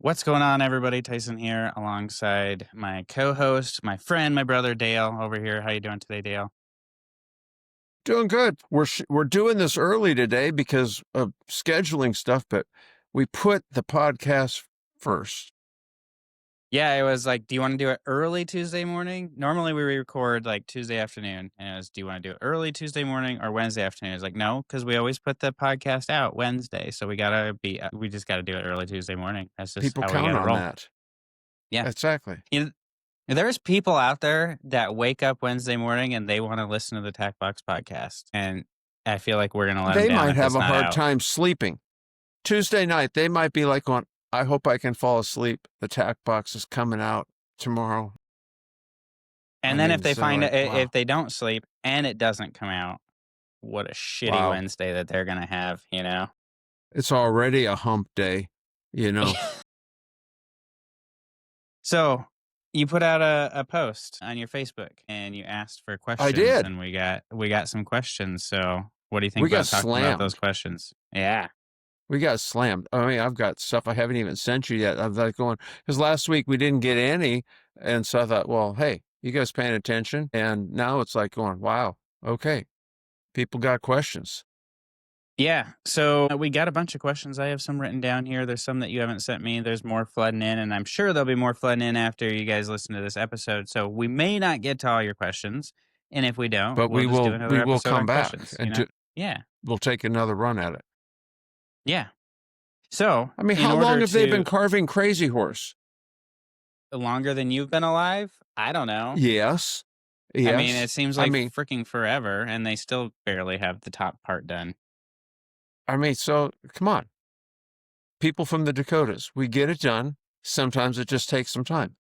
What's going on, everybody? Tyson here alongside my co-host, my friend, my brother Dale over here. How you doing today, Dale? Doing good. We're doing this early today because of scheduling stuff, but we put the podcast first. Yeah, it was like, do you want to do it early Tuesday morning? Normally we record like Tuesday afternoon. And it was, do you want to do it early Tuesday morning or Wednesday afternoon? It's like, no, because we always put the podcast out Wednesday. So we just got to do it early Tuesday morning. That's just People how we count got to on roll. that. Yeah. Exactly. You know, there's people out there that wake up Wednesday morning and they want to listen to the TACBox podcast. And I feel like we're going to let them They down might if have it's a not hard out. time sleeping. Tuesday night, they might be like, going, I hope I can fall asleep. The TACBox is coming out tomorrow. And then if they find like, it, wow. if they don't sleep and it doesn't come out, what a shitty Wow. Wednesday that they're going to have, you know? It's already a hump day, you know. So you put out a post on your Facebook and you asked for questions. I did. And we got some questions. So what do you think We got about talking about slammed. those questions? Yeah. We got slammed. I mean, I've got stuff I haven't even sent you yet. I'm like going, because last week we didn't get any. And so I thought, well, hey, you guys paying attention? And now it's like going, wow, okay. People got questions. Yeah. So we got a bunch of questions. I have some written down here. There's some that you haven't sent me. There's more flooding in, and I'm sure there'll be more flooding in after you guys listen to this episode. So we may not get to all your questions. And if we don't, But we'll just do another we will episode come on back questions, and Yeah. we'll take another run at it. Yeah. So, I mean, how long have they been carving Crazy Horse? Longer than you've been alive? I don't know. Yes. I mean, it seems like freaking forever, and they still barely have the top part done. I mean, so come on. People from the Dakotas, we get it done. Sometimes it just takes some time.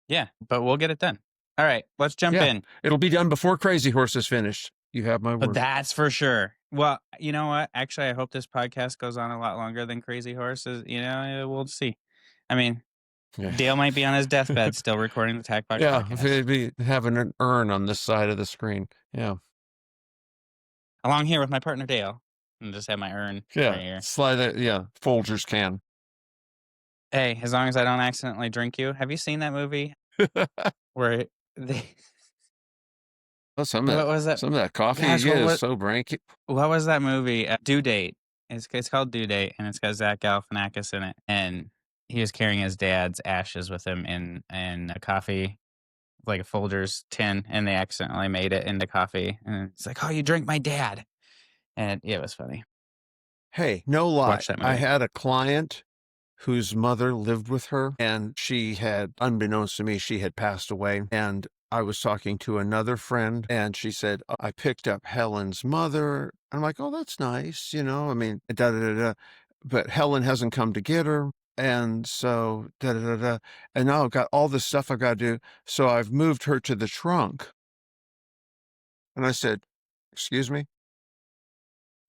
Yeah, but we'll get it done. All right, let's jump in. It'll be done before Crazy Horse is finished. You have my word. That's for sure. Well, you know what? Actually, I hope this podcast goes on a lot longer than Crazy Horses. You know, we'll see. I mean, Dale might be on his deathbed still recording the TACBox podcast. If it'd be having an urn on this side of the screen. Yeah. Along here with my partner, Dale. And just have my urn right here. Slide it. Yeah. Folgers can. Hey, as long as I don't accidentally drink you. Have you seen that movie? Where they... Some of that coffee is so branky. What was that movie? Due Date. It's called Due Date, and it's got Zach Galifianakis in it. And he was carrying his dad's ashes with him in a coffee, like a Folgers tin, and they accidentally made it into coffee. And it's like, oh, you drink my dad. And it was funny. Hey, no lie. Watch that movie. I had a client whose mother lived with her, and she had, unbeknownst to me, she had passed away. And I was talking to another friend, and she said, I picked up Helen's mother. I'm like, oh, that's nice. You know, I mean, but Helen hasn't come to get her. And so, and now I've got all this stuff I've got to do. So I've moved her to the trunk. And I said, excuse me?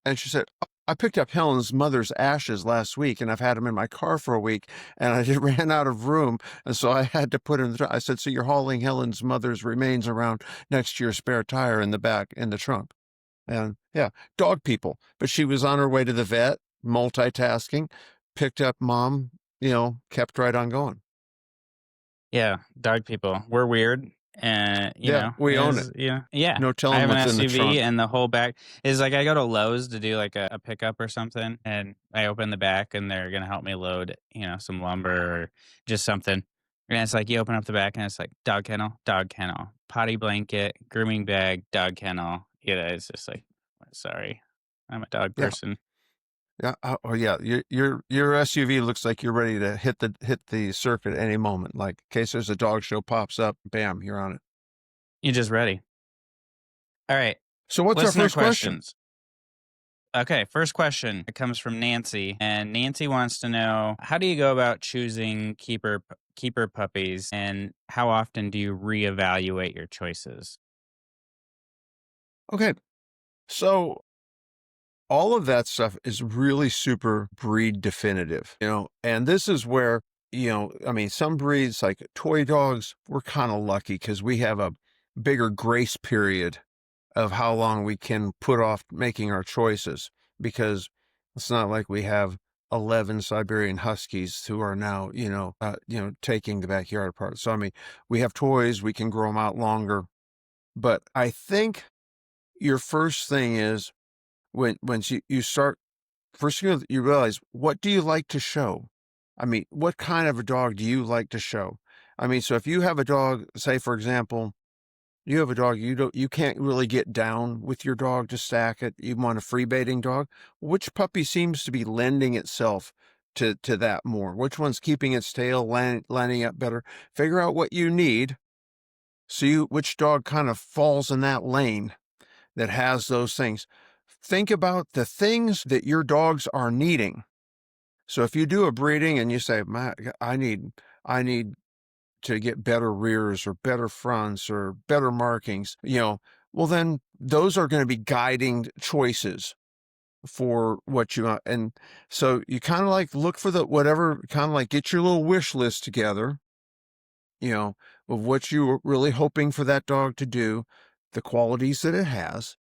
And she said, I picked up Helen's mother's ashes last week, and I've had them in my car for a week, and I just ran out of room, and so I had to put them in the trunk. I said, so you're hauling Helen's mother's remains around next to your spare tire in the back, in the trunk. And yeah, dog people. But she was on her way to the vet, multitasking, picked up mom, kept right on going. Yeah, dog people. We're weird. And we own it. Yeah. No telling what's in the trunk. And the whole back is like, I go to Lowe's to do like a pickup or something, and I open the back and they're gonna help me load, some lumber or just something. And it's like you open up the back and it's like dog kennel, potty blanket, grooming bag, dog kennel. It's just like, sorry, I'm a dog person. Yeah. Oh yeah. Your SUV looks like you're ready to hit the circuit at any moment. Like in case there's a dog show pops up, bam, you're on it. You're just ready. All right. So what's our first question? Okay. First question. It comes from Nancy, and Nancy wants to know, how do you go about choosing keeper puppies, and how often do you reevaluate your choices? Okay. So all of that stuff is really super breed definitive, and this is where, some breeds like toy dogs, we're kind of lucky because we have a bigger grace period of how long we can put off making our choices, because it's not like we have 11 Siberian Huskies who are now, taking the backyard apart. So, I mean, we have toys, we can grow them out longer. But I think your first thing is once you start, first thing you realize, what do you like to show? I mean, what kind of a dog do you like to show? I mean, so if you have a dog, say, for example, you have a dog, you can't really get down with your dog to stack it. You want a free baiting dog. Which puppy seems to be lending itself to that more? Which one's keeping its tail, lining up better? Figure out what you need. See which dog kind of falls in that lane that has those things. Think about the things that your dogs are needing. So if you do a breeding and you say, I need to get better rears or better fronts or better markings, well, then those are going to be guiding choices for what you want. And so you kind of like look for whatever, kind of like get your little wish list together, of what you're really hoping for that dog to do, the qualities that it has,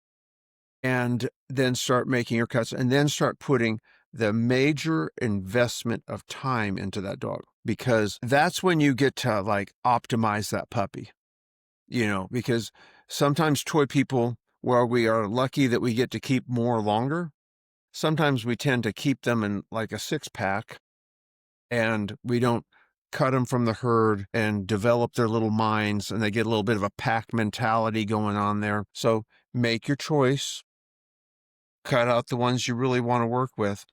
and then start making your cuts, and then start putting the major investment of time into that dog, because that's when you get to like optimize that puppy, because sometimes toy people, where we are lucky that we get to keep more longer, sometimes we tend to keep them in like a 6-pack and we don't cut them from the herd and develop their little minds, and they get a little bit of a pack mentality going on there. So make your choice, cut out the ones you really want to work with,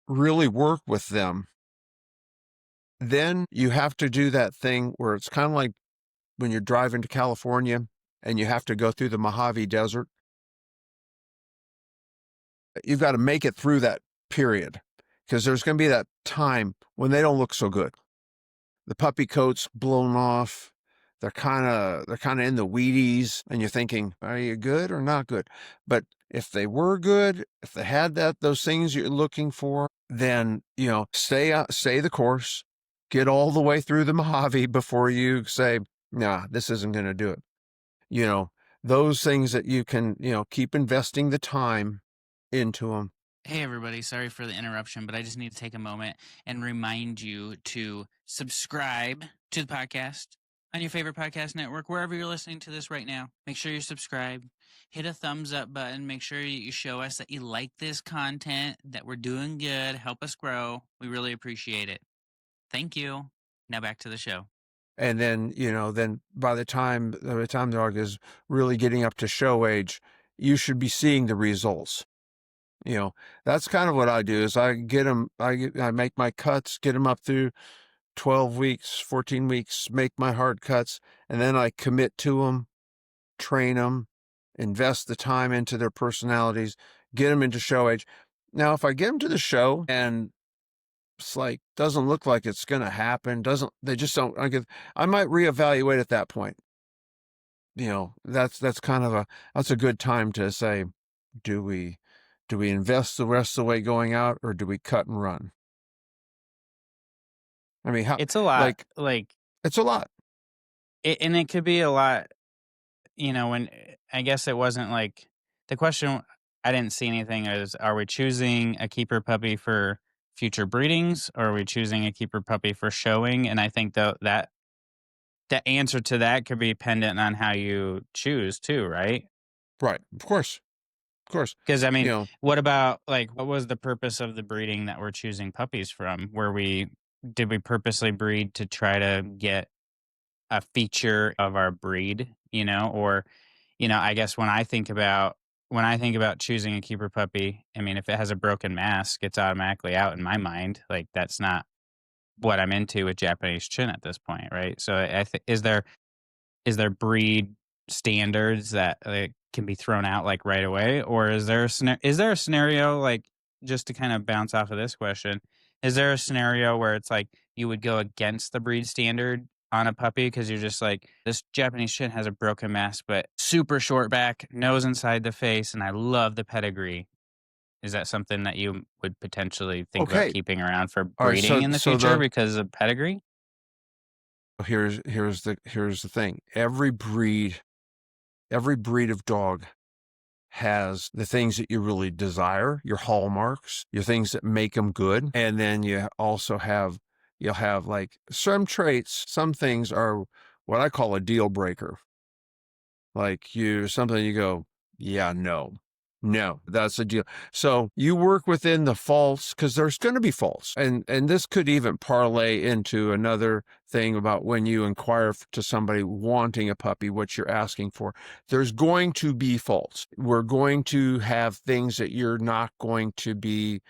really work with them. Then you have to do that thing where it's kind of like when you're driving to California and you have to go through the Mojave Desert. You've got to make it through that period, because there's going to be that time when they don't look so good. The puppy coat's blown off. They're kind of in the weedies, and you're thinking, are you good or not good? But if they were good, if they had those things you're looking for, then, stay the course, get all the way through the Mojave before you say, nah, this isn't going to do it. Those things that you can, keep investing the time into them. Hey, everybody. Sorry for the interruption, but I just need to take a moment and remind you to subscribe to the podcast on your favorite podcast network, wherever you're listening to this right now. Make sure you're subscribed. Hit a thumbs up button. Make sure you show us that you like this content, that we're doing good. Help us grow. We really appreciate it. Thank you. Now back to the show. And then, then by the time the dog is really getting up to show age, you should be seeing the results. That's kind of what I do, is I get them, I make my cuts, get them up through 12 weeks, 14 weeks, make my hard cuts, and then I commit to them, train them, invest the time into their personalities, get them into show age. Now, if I get them to the show and it's like, doesn't look like it's going to happen, they just don't, I might reevaluate at that point. That's that's a good time to say, do we invest the rest of the way going out, or do we cut and run? I mean, it's a lot. It's a lot. And it could be a lot, when I guess it wasn't like the question. I didn't see anything as, are we choosing a keeper puppy for future breedings, or are we choosing a keeper puppy for showing? And I think that the answer to that could be dependent on how you choose too, right? Right. Of course. Because I mean, what about what was the purpose of the breeding that we're choosing puppies from? Did we purposely breed to try to get a feature of our breed, or, I guess when I think about choosing a keeper puppy, I mean, if it has a broken mask, it's automatically out in my mind. Like, that's not what I'm into with Japanese chin at this point, right? So is there breed standards that can be thrown out right away, or is there a scenario, just to kind of bounce off of this question, is there a scenario where it's like you would go against the breed standard on a puppy because you're just like, this Japanese chin has a broken mask but super short back, nose inside the face, and I love the pedigree? Is that something that you would potentially think about keeping around for breeding in the future because of pedigree? Here's the thing. Every breed of dog has the things that you really desire, your hallmarks, your things that make them good. And then you also you'll have like some traits, some things are what I call a deal breaker. Like something you go, yeah, no, that's a deal. So you work within the faults because there's going to be faults. And this could even parlay into another thing about when you inquire to somebody wanting a puppy, what you're asking for. There's going to be faults. We're going to have things that you're not going to be,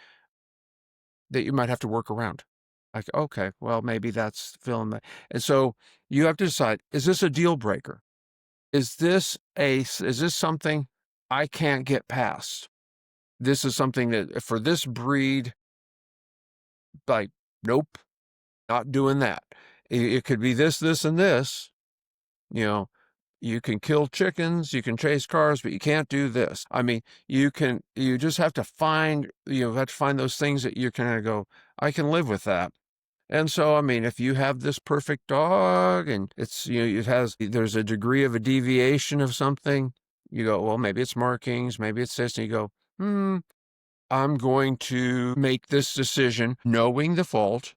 that you might have to work around. Like, okay, well, maybe that's filling that. And so you have to decide, is this a deal breaker? Is this something I can't get past? This is something that for this breed, like, nope, not doing that. It could be this, and this. You know, you can kill chickens, you can chase cars, but you can't do this. I mean, you just have to find, those things that you kind of go, I can live with that. And so, I mean, if you have this perfect dog and it's, there's a degree of a deviation of something, you go, well, maybe it's markings, maybe it's this, and you go, I'm going to make this decision knowing the fault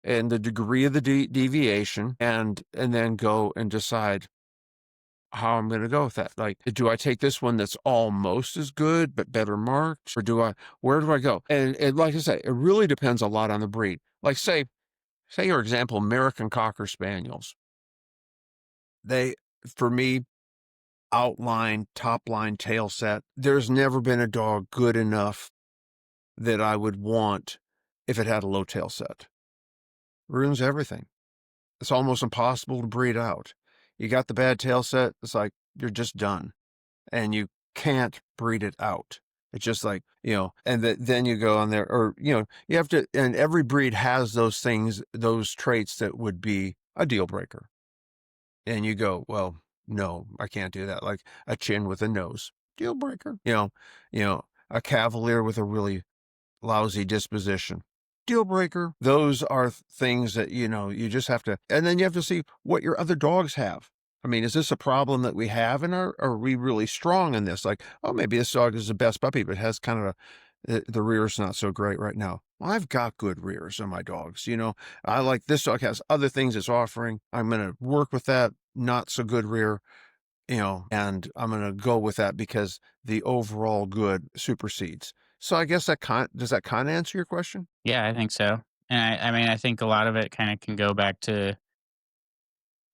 and the degree of the deviation and then go and decide how I'm going to go with that. Like, do I take this one that's almost as good but better marked, or where do I go? And like I say, it really depends a lot on the breed. Like say your example, American Cocker Spaniels. They, for me, outline, top line, tail set. There's never been a dog good enough that I would want if it had a low tail set. Ruins everything. It's almost impossible to breed out. You got the bad tail set, it's like you're just done. And you can't breed it out. It's just like, and then you go on there, or, you have to, and every breed has those things, those traits that would be a deal breaker. And you go, well, no, I can't do that. Like a chin with a nose, deal breaker. A cavalier with a really lousy disposition, deal breaker. Those are things that, you just have to, and then you have to see what your other dogs have. I mean, is this a problem that we have are we really strong in this? Like, oh, maybe this dog is the best puppy, but has kind of the rear's not so great right now. Well, I've got good rears on my dogs. I like this dog has other things it's offering. I'm going to work with that not so good rear, and I'm going to go with that because the overall good supersedes. So I guess does that kind of answer your question? Yeah, I think so. And I mean, I think a lot of it kind of can go back to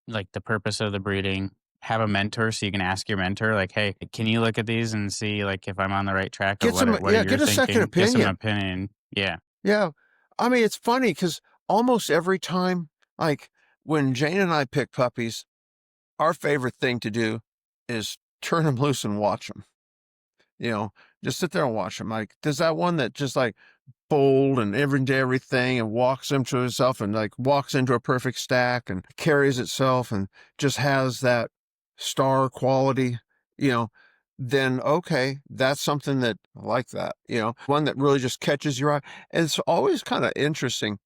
like the purpose of the breeding. Have a mentor so you can ask your mentor, like, hey, can you look at these and see like if I'm on the right track, or what are you get a second thinking? Get some opinion. opinion. Yeah. Yeah. I mean, it's funny because almost every time, like when Jane and I pick puppies, our favorite thing to do is turn them loose and watch them. Just sit there and watch them. Like, there's that one that just like bold and everything and walks into itself and like walks into a perfect stack and carries itself and just has that star quality, then okay, that's something that I like that, one that really just catches your eye. And it's always kind of interesting.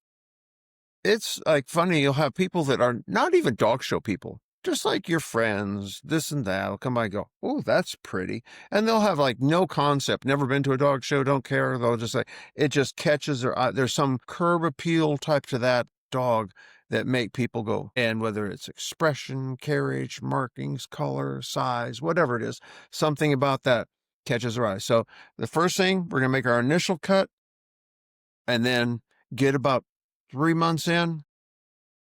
It's like funny, you'll have people that are not even dog show people, just like your friends, this and that, will come by and go, oh, that's pretty. And they'll have like no concept, never been to a dog show, don't care. They'll just say, it just catches their eye. There's some curb appeal type to that dog that make people go, and whether it's expression, carriage, markings, color, size, whatever it is, something about that catches their eye. So the first thing, we're going to make our initial cut and then get about 3 months in.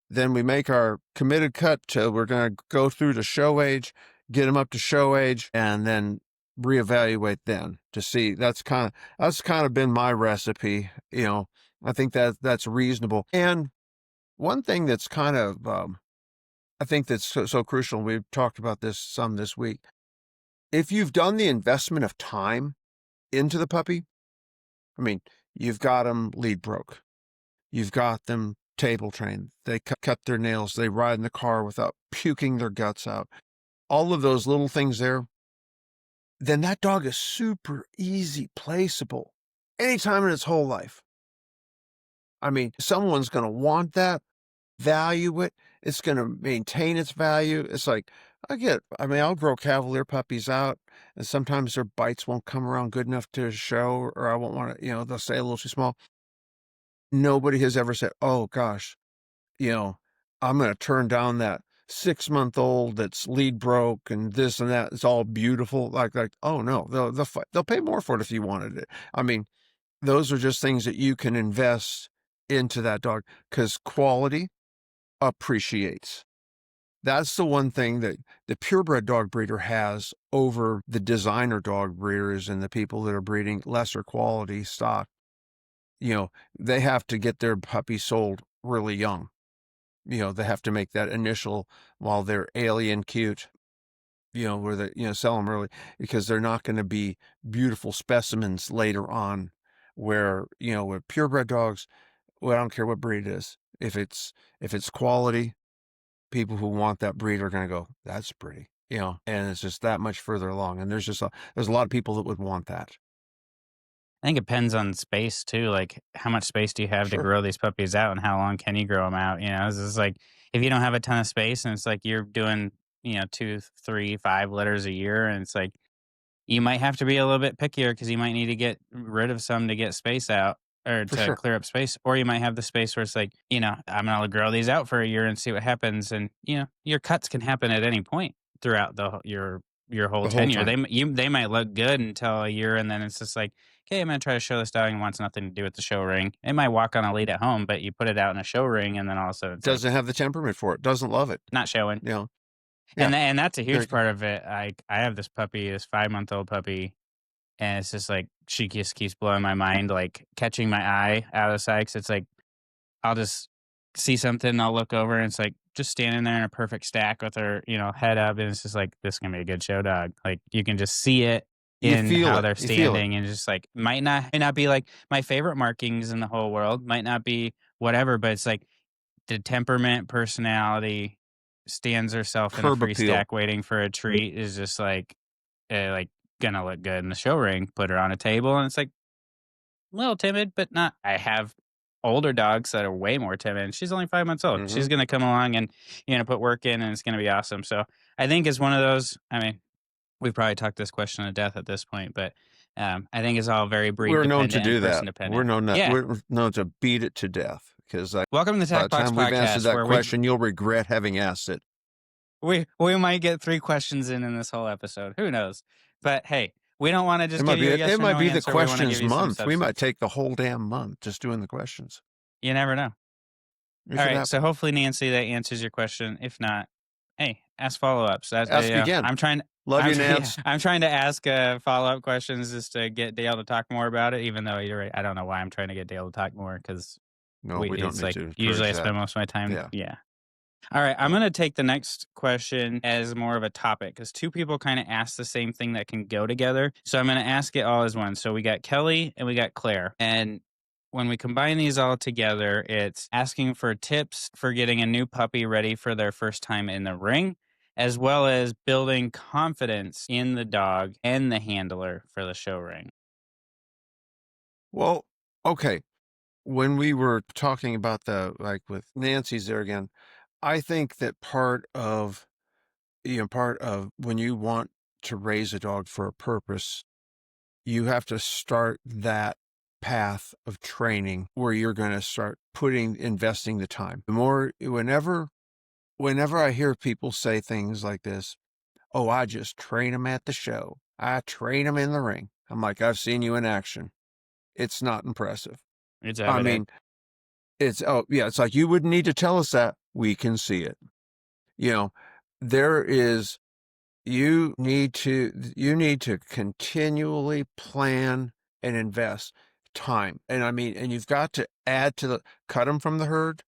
Then we make our committed cut till we're going to go through to show age, get them up to show age, and then reevaluate then to see. That's kind of been my recipe. I think that's reasonable. And one thing that's kind of, I think that's so crucial, we've talked about this some this week. If you've done the investment of time into the puppy, I mean, you've got them lead broke. You've got them table trained. They cut their nails. They ride in the car without puking their guts out. All of those little things there. Then that dog is super easy placeable anytime in its whole life. I mean, someone's going to want that, value it. It's going to maintain its value. It's like, I mean, I'll grow Cavalier puppies out, and sometimes their bites won't come around good enough to show, or I won't want to, they'll say a little too small. Nobody has ever said, oh gosh, you know, I'm going to turn down that 6-month-old that's lead broke and this and that. It's all beautiful. Oh no, they'll pay more for it if you wanted it. I mean, those are just things that you can invest into that dog because quality appreciates. That's the one thing that the purebred dog breeder has over the designer dog breeders and the people that are breeding lesser quality stock. They have to get their puppies sold really young. They have to make that initial while they're alien cute, where they, sell them early because they're not going to be beautiful specimens later on where, with purebred dogs, well, I don't care what breed it is. If it's quality, people who want that breed are going to go, that's pretty, and it's just that much further along. And there's a lot of people that would want that. I think it depends on space too. Like, how much space do you have to Sure. grow these puppies out, and how long can you grow them out? It's just like if you don't have a ton of space, and it's like you're doing, 2, 3, 5 litters a year, and it's like you might have to be a little bit pickier because you might need to get rid of some to get space out or For to sure. clear up space, or you might have the space where it's like, I'm gonna grow these out for a year and see what happens, and your cuts can happen at any point throughout your whole The whole tenure. time. They might look good until a year, and then it's just like, okay, I'm gonna try to show this dog and wants nothing to do with the show ring. It might walk on a lead at home, but you put it out in a show ring, and then all of a sudden it's like Doesn't have the temperament for it. Doesn't love it. not showing. You know. Yeah. And that's a There huge you go. part of it. I have this puppy, this 5-month-old puppy, and it's just like she just keeps blowing my mind, like catching my eye out of the sight. 'Cause it's like I'll just see something, and I'll look over, and it's like just standing there in a perfect stack with her, head up, and it's just like this is gonna be a good show dog. Like you can just see it You in feel how it. they're You feel it. standing, and just like might not be like my favorite markings in the whole world, might not be whatever, but it's like the temperament, personality, stands herself in a Curb free appeal. stack waiting for a treat is just like gonna look good in the show ring. Put her on a table, and it's like a little timid, but not. I have older dogs that are way more timid. She's only 5 months old. Mhm. She's gonna come along and put work in, and it's gonna be awesome. So I think it's one of those. I mean, we've probably talked this question to death at this point, but I think it's all very breed We're known to dependent and do person that. We're dependent. known that Yeah. we're known to beat it to death because Welcome to the by the TACBox time we've answered Podcast, that where question, you'll regret having asked it. we might get 3 questions in this whole episode. Who knows? But hey, we don't want to It just might give be you a it, yes it or might no be the answer. We want to questions give you some month. We might substance. take the whole damn month just doing the questions. You never know. It All could right, so happen. hopefully, Nancy, that answers your question. If not, hey, ask follow-ups. Ask again. I'm trying. Love you, Nance. I'm trying to ask follow-up questions just to get Dale to talk more about it. Even though you're right, I don't know why I'm trying to get Dale to talk more because No, we don't it's need like to encourage usually I that. spend most of my time. Yeah. Yeah. All right, I'm Yeah. going to take the next question as more of a topic because 2 people kind of ask the same thing that can go together. So I'm going to ask it all as one. So we got Kelly and we got Claire. And when we combine these all together, it's asking for tips for getting a new puppy ready for their first time in the ring, as well as building confidence in the dog and the handler for the show ring. Well, okay. When we were talking about with Nancy's there again, I think that part of when you want to raise a dog for a purpose, you have to start that path of training where you're going to start investing the time. Whenever I hear people say things like this, oh, I just train them at the show. I train them in the ring. I'm like, I've seen you in action. It's not impressive. It's I evident. mean, it's like you wouldn't need to tell us that. We can see it. There is you need to continually plan and invest time. And you've got to cut them from the herd,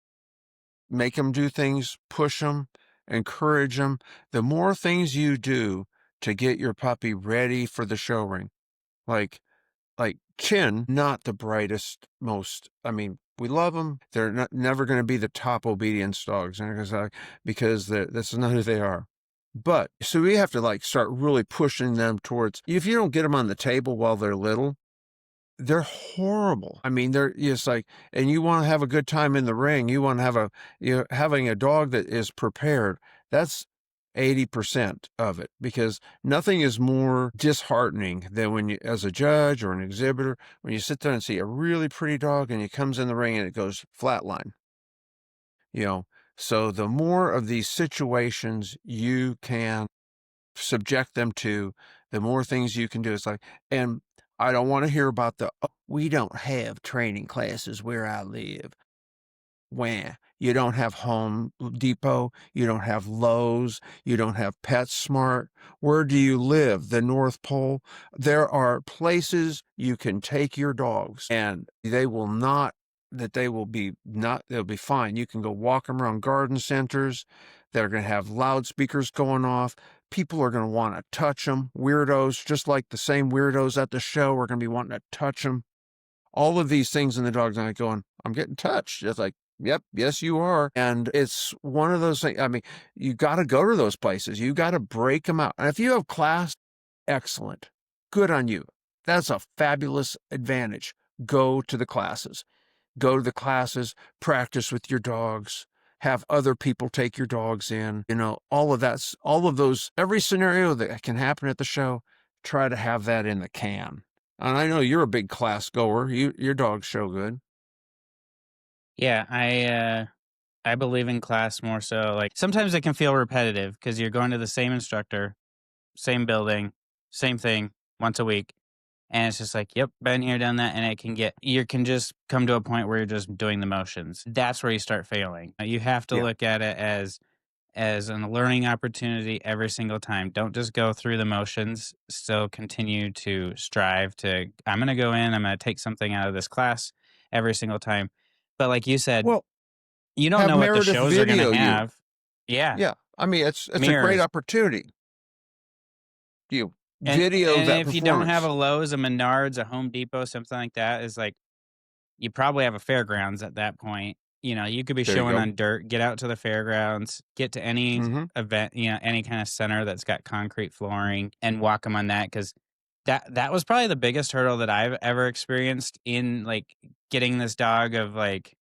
make them do things, push them, encourage them. The more things you do to get your puppy ready for the show ring, like Chin, not the brightest, we love them. They're never going to be the top obedience dogs because that's not who they are. But so we have to start really pushing them towards, if you don't get them on the table while they're little, they're horrible. They're just and you want to have a good time in the ring. You want to have having a dog that is prepared. 80% of it, because nothing is more disheartening than when you, as a judge or an exhibitor, when you sit there and see a really pretty dog and it comes in the ring and it goes flatline, you know. So the more of these situations you can subject them to, the more things you can do. It's like, and I don't want to hear about the, "Oh, we don't have training classes where I live." Where you don't have Home Depot, you don't have Lowe's, you don't have PetSmart. Where do you live? The North Pole? There are places you can take your dogs, and they will not, that they will be not, they'll be fine. You can go walk them around garden centers. They're going to have loudspeakers going off. People are going to want to touch them. Weirdos, just like the same weirdos at the show, are going to be wanting to touch them. All of these things, and the dog's not going, "I'm getting touched." It's like, yep, yes, you are. And it's one of those things. I mean, you got to go to those places. You got to break them out. And if you have class, excellent. Good on you. That's a fabulous advantage. Go to the classes. Go to the classes, practice with your dogs, have other people take your dogs in, all of that's, all of those, every scenario that can happen at the show, try to have that in the can. And I know you're a big class goer. Your dogs show good. Yeah, I believe in class more so. Like sometimes it can feel repetitive because you're going to the same instructor, same building, same thing once a week. And it's just like, yep, been here, done that. And it can get, you can just come to a point where you're just doing the motions. That's where you start failing. You have to Yeah. look at it as a learning opportunity every single time. Don't just go through the motions. Still continue to strive to, I'm going to go in, I'm going to take something out of this class every single time. But like you said, Well, you don't have know what the Meredith shows are going to video you. have. Yeah. Yeah. I mean, it's a great Mirrors. opportunity. You And video and that if you don't have a performance. Lowe's, a Menards, a Home Depot, something like that, is like you probably have a fairgrounds at that point. You could be There you showing go. on dirt, get out to the fairgrounds, get to any Mm-hmm. event, any kind of center that's got concrete flooring and walk them on that. Because that was probably the biggest hurdle that I've ever experienced in like getting this dog of like,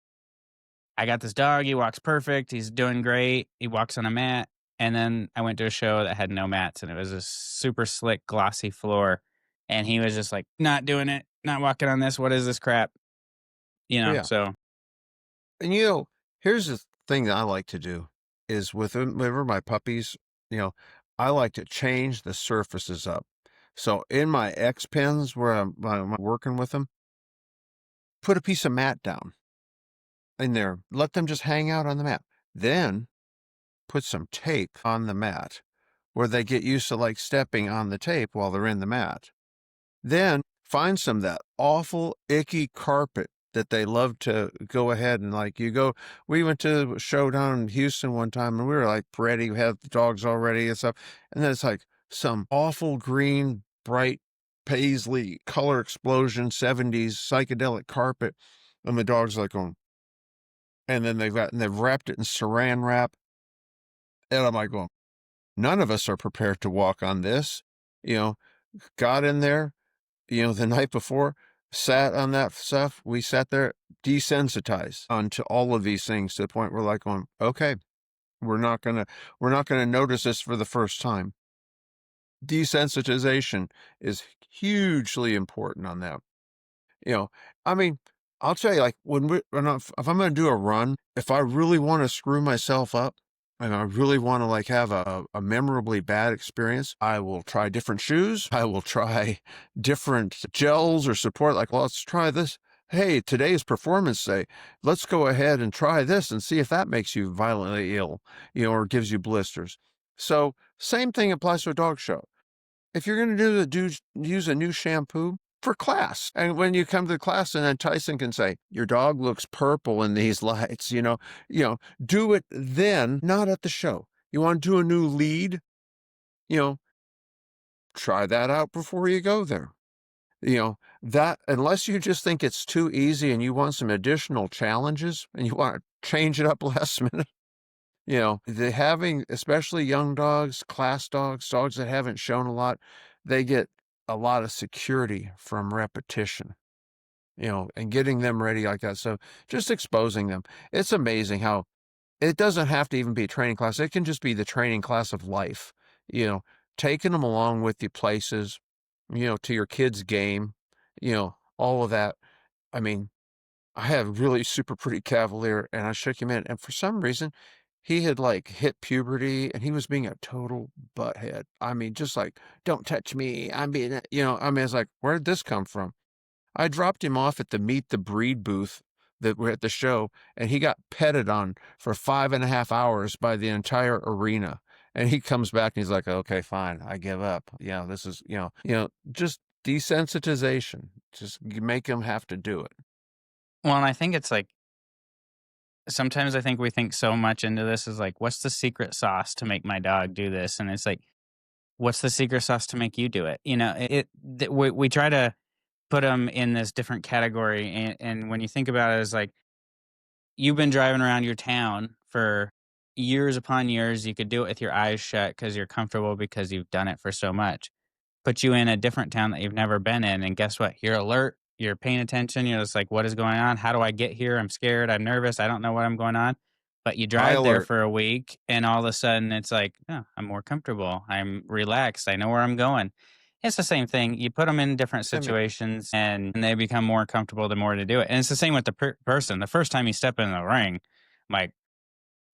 I got this dog, he walks perfect, he's doing great, he walks on a mat. And then I went to a show that had no mats and it was a super slick, glossy floor. And he was just like, not doing it, not walking on this. What is this crap? Yeah. So And here's the thing that I like to do is whenever my puppies, I like to change the surfaces up. So in my X pens where I'm working with them, put a piece of mat down in there. Let them just hang out on the mat. Then put some tape on the mat where they get used to like stepping on the tape while they're in the mat. Then find some of that awful, icky carpet that they love to go ahead and like we went to a show down in Houston one time and we were like ready, we had the dogs already and stuff. And then it's like some awful green, bright paisley color explosion, 70s psychedelic carpet. And the dog's like going, and then they've wrapped it in saran wrap. And I'm like going, none of us are prepared to walk on this, got in there, the night before, sat on that stuff. We sat there desensitized onto all of these things to the point where like going, okay, we're not gonna notice this for the first time. Desensitization is hugely important on that. I mean, I'll tell you, like if I'm going to do a run, if I really want to screw myself up and I really want to like have a memorably bad experience, I will try different shoes. I will try different gels or support. Like, well, let's try this. Hey, today's performance day. Let's go ahead and try this and see if that makes you violently ill, or gives you blisters. So same thing applies to a dog show. If you're going to use a new shampoo for class, and when you come to the class, and then Tyson can say, your dog looks purple in these lights, do it then, not at the show. You want to do a new lead, try that out before you go there. That, unless you just think it's too easy and you want some additional challenges and you want to change it up last minute, having, especially young dogs, class dogs that haven't shown a lot, they get a lot of security from repetition, and getting them ready like that. So just exposing them. It's amazing how it doesn't have to even be a training class. It can just be the training class of life, you know, taking them along with you places, to your kid's game, all of that. I mean, I had a really super pretty cavalier and I shook him in. And for some reason, he had like hit puberty and he was being a total butthead. I mean, just like, don't touch me. I'm being, it's like, where did this come from? I dropped him off at the Meet the Breed booth that we're at the show, and he got petted on for 5.5 hours by the entire arena. And he comes back and he's like, okay, fine, I give up. This is, just desensitization. Just make him have to do it. Well, and I think it's like sometimes I think we think so much into this is like, what's the secret sauce to make my dog do this? And it's like, what's the secret sauce to make you do it? We try to put them in this different category. And when you think about it, it's like, you've been driving around your town for years upon years. You could do it with your eyes shut because you're comfortable because you've done it for so much. Put you in a different town that you've never been in, and guess what? You're alert. You're paying attention. You're just like, what is going on? How do I get here? I'm scared. I'm nervous. I don't know what I'm going on. But you High drive there alert. for a week, and all of a sudden it's like, oh, I'm more comfortable. I'm relaxed. I know where I'm going. It's the same thing. You put them in different I mean, situations, and they become more comfortable the more to do it. And it's the same with the person. The first time you step in the ring, like,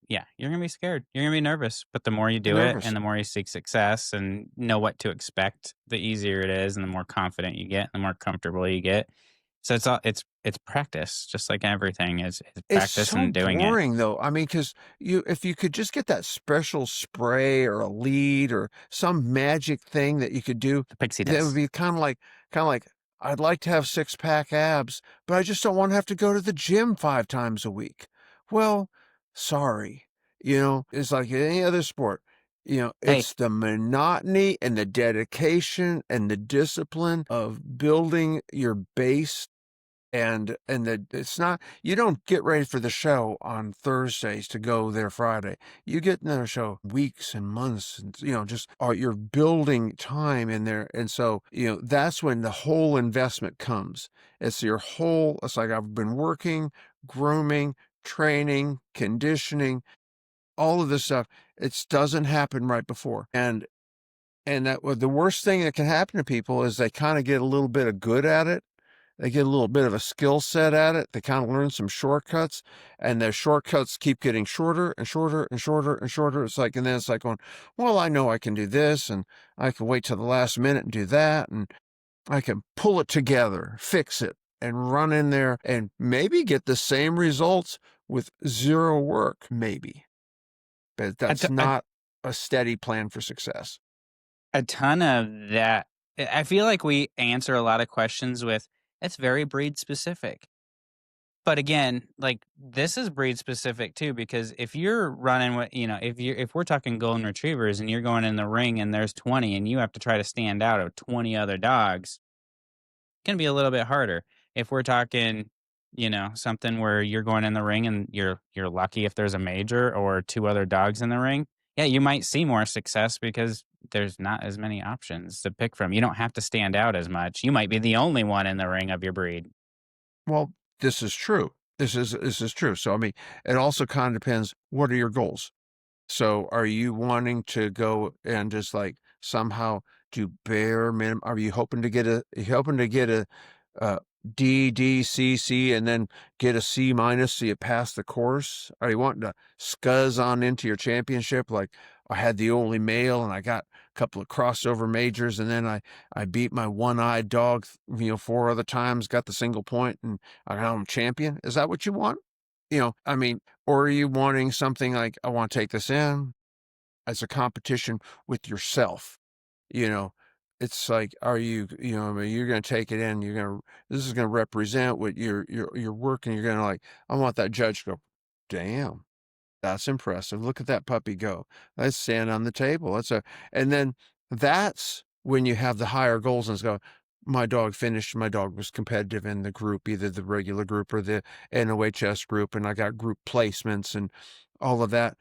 yeah, you're gonna be scared. You're gonna be nervous. But the more you you're do it nervous. and the more you seek success and know what to expect, the easier it is and the more confident you get, the more comfortable you get. So it's practice, just like everything is It's practice so and doing it. boring though. I mean, because if you could just get that special spray or a lead or some magic thing that you could do, The pixie that would dust. be kind of like, I'd like to have 6-pack abs, but I just don't want to have to go to the gym 5 times a week. Well, sorry. It's like any other sport. Hey, It's the monotony and the dedication and the discipline of building your base it's not, you don't get ready for the show on Thursdays to go there Friday. You get in the show weeks and months and just you're building time in there. And so, that's when the whole investment comes. It's like I've been working, grooming, training, conditioning, all of this stuff. It doesn't happen right before. And that the worst thing that can happen to people is they kind of get a little bit of good at it. They get a little bit of a skill set at it. They kind of learn some shortcuts, and their shortcuts keep getting shorter and shorter and shorter and shorter. And then it's like going, well, I know I can do this, and I can wait till the last minute and do that, and I can pull it together, fix it, and run in there and maybe get the same results with zero work, maybe. But a, that's t- a, not a steady plan for success. a ton of that. I feel like we answer a lot of questions with it's very breed specific. But again, like this is breed specific too, because if you're running with, if we're talking golden retrievers and you're going in the ring and there's 20 and you have to try to stand out of 20 other dogs, it's going to be a little bit harder. If we're talking, something where you're going in the ring and you're lucky if there's a major or two other dogs in the ring, yeah, you might see more success because there's not as many options to pick from. You don't have to stand out as much. You might be the only one in the ring of your breed. Well, this is true. This is true. So I mean, it also kind of depends. What are your goals? So are you wanting to go and just like somehow do bare minimum? Are you hoping to get a D, D, C, C, and then get a C minus so you pass the course? Are you wanting to scuzz on into your championship? Like I had the only male and I got a couple of crossover majors and then I beat my one-eyed dog, 4 other times, got the single point and I'm champion. Is that what you want? I mean, or are you wanting something like, I want to take this in as a competition with yourself? You know, it's like, are you, I mean, you're going to take it in, this is going to represent what you're working. You're going to like, I want that judge to go, damn, that's impressive. Look at that puppy go. Let's stand on the table. And then that's when you have the higher goals and go, my dog finished. My dog was competitive in the group, either the regular group or the NOHS group. And I got group placements and all of that.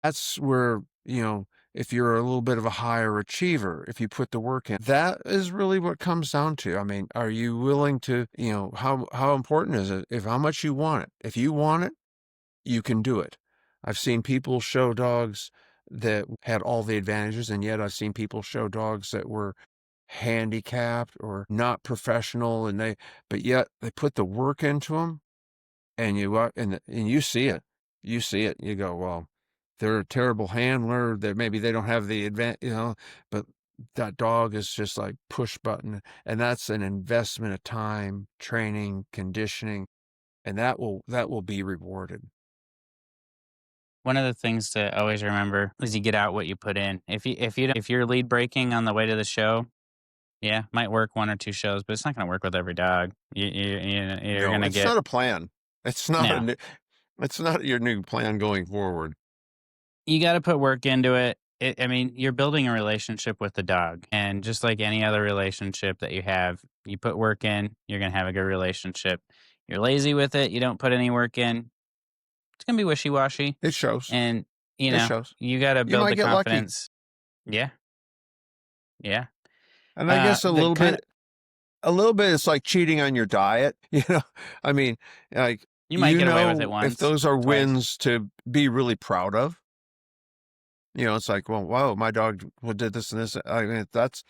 That's where, if you're a little bit of a higher achiever, if you put the work in, that is really what comes down to. I mean, are you willing to, how important is it? How much you want it? If you want it, you can do it. I've seen people show dogs that had all the advantages, and yet I've seen people show dogs that were handicapped or not professional, but yet they put the work into them, and and you see it. You see it. You go, well, they're a terrible handler. That maybe they don't have the advantage, but that dog is just like push button, and that's an investment of time, training, conditioning, and that will be rewarded. One of the things to always remember is you get out what you put in. If you're lead breaking on the way to the show, yeah, might work 1 or 2 shows, but it's not gonna work with every dog. You're No, gonna it's get not a plan. It's not no. it's not your new plan going forward. You gotta put work into it. I mean, you're building a relationship with the dog, and just like any other relationship that you have, you put work in, you're gonna have a good relationship. You're lazy with it, you don't put any work in, it's gonna be wishy-washy, It shows. and, It shows. you gotta You build might the get lucky. confidence. Yeah, yeah. And I guess The kinda a little bit it's like cheating on your diet, you know? I mean, like, you might get away with it if once, those are twice. wins to be really proud of. It's like, well, wow, my dog did this and this. I mean, that's,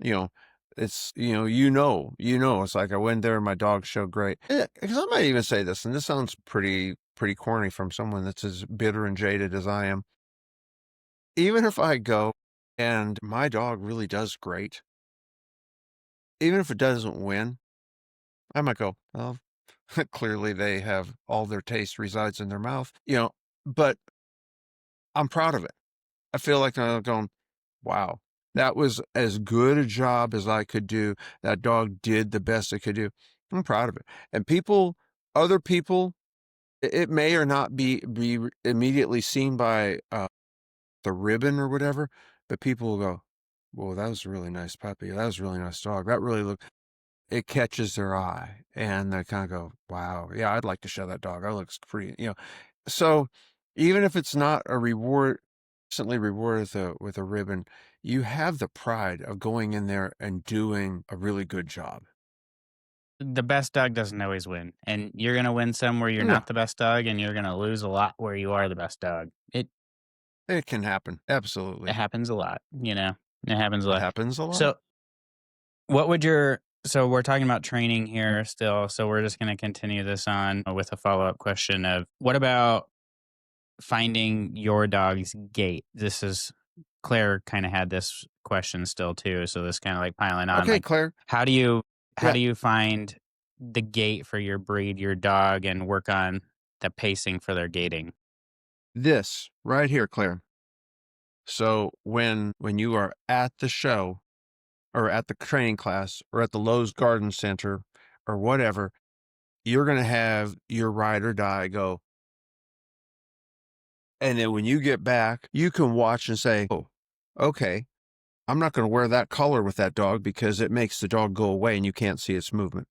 you know, it's, it's like I went there and my dog showed great. Because I might even say this, and this sounds pretty corny from someone that's as bitter and jaded as I am. Even if I go and my dog really does great, even if it doesn't win, I might go, well, clearly they have all their taste resides in their mouth, but I'm proud of it. I feel like I'm going, wow, that was as good a job as I could do. That dog did the best it could do. I'm proud of it. And other people, it may or not be immediately seen by the ribbon or whatever, but people will go, "Whoa, that was a really nice puppy. That was a really nice dog. That really looked." It catches their eye, and they kind of go, "Wow, yeah, I'd like to show that dog. That looks pretty." So even if it's not a reward, instantly rewarded with a ribbon, you have the pride of going in there and doing a really good job. The best dog doesn't always win, and you're gonna win some where you're No, not the best dog, and you're gonna lose a lot where you are the best dog. it can happen. It Absolutely, happens a lot, you know? It happens a it lot. happens a lot. So, what would your so we're talking about training here still, so we're just gonna continue this on with a follow-up question of, what about finding your dog's gait? This is Claire kinda had this question still too, so this kinda, like, piling on, Okay, like, Claire. how do you how Yeah, do you find the gait for your breed, your dog, and work on the pacing for their gaiting? this right here, Claire. So when you are at the show or at the training class or at the Lowe's Garden Center or whatever, you're going to have your ride or die go. And then when you get back, you can watch and say, oh, okay, I'm not going to wear that color with that dog because it makes the dog go away and you can't see its movement.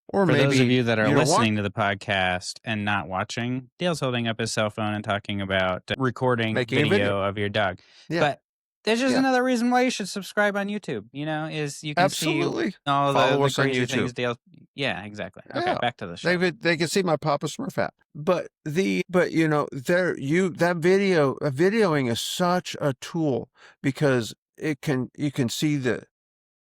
Or For those of maybe, you that are you know what? listening to the podcast and not watching, Dale's holding up his cell phone and talking about recording Making a video. video of your dog. Yeah. But there's just Yeah. another reason why you should subscribe on YouTube, is you can see Absolutely. all Follow the us on crazy YouTube. things Dale. Yeah, exactly. Okay, Yeah. back to the show. They can see my Papa Smurf hat. That videoing is such a tool because you can see that